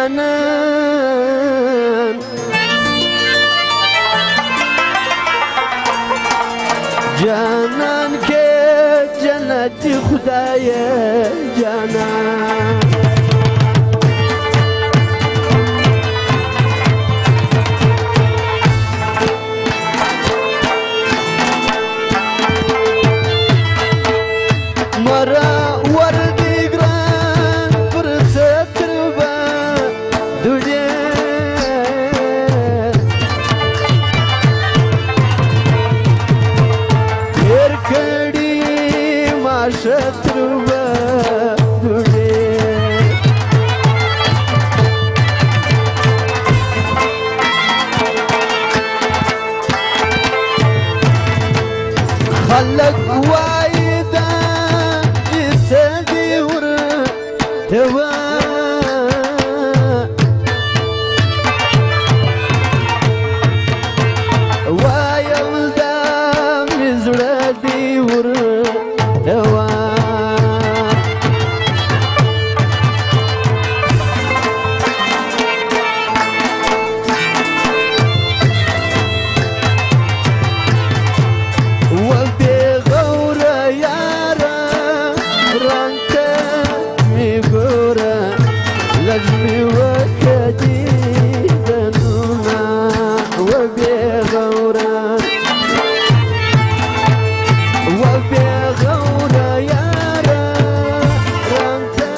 جانان جانان کے جنت خدای جانان مرا وردی گران پر ستربا دوجه پھر کڑی ما ستربا دوجه خلق وایدا توا وایم دا مزړه دی ور توا و به غور یارا رنګ می ګوره لجمي وکدي دنونا وبغورا يارا رانتا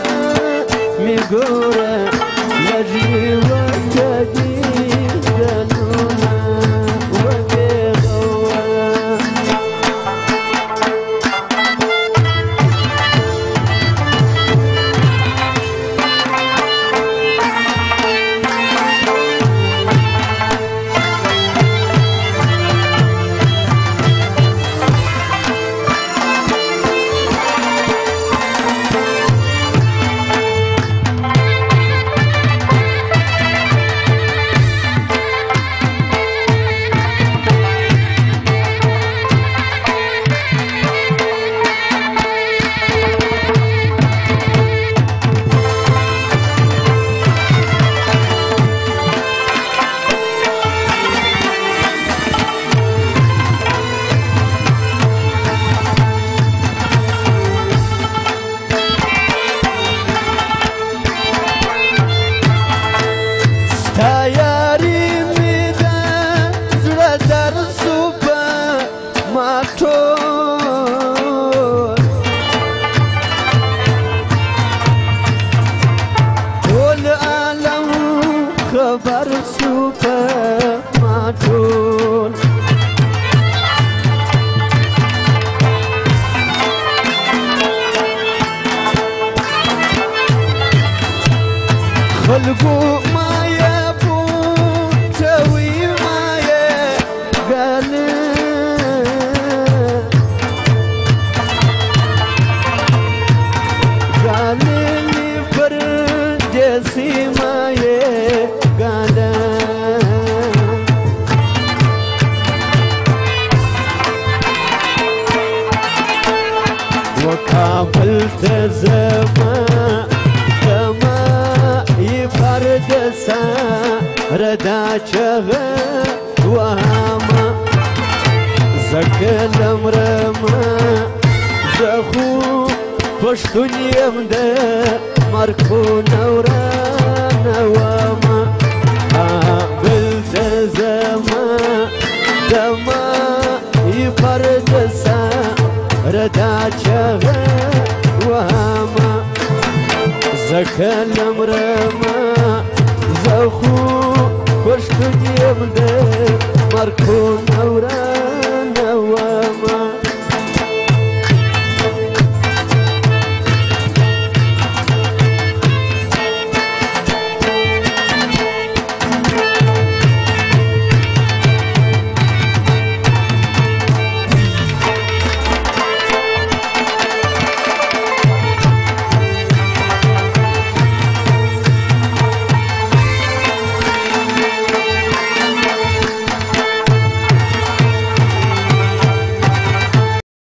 ميقورا لجمي وكدي دنونا وبغورا تیاری میده زړه در صبح ما ټول ټول عالم خبر صبح ما ټول خلقو وكابل تزما كما يفرد ردا شغا وهما زكلم رما زخو پشتون يمده مركو نورا نواما قابل تزما دما يفرد ردا شغا وهما زكلم رما زخو پشتون يمده مركو نورا نواما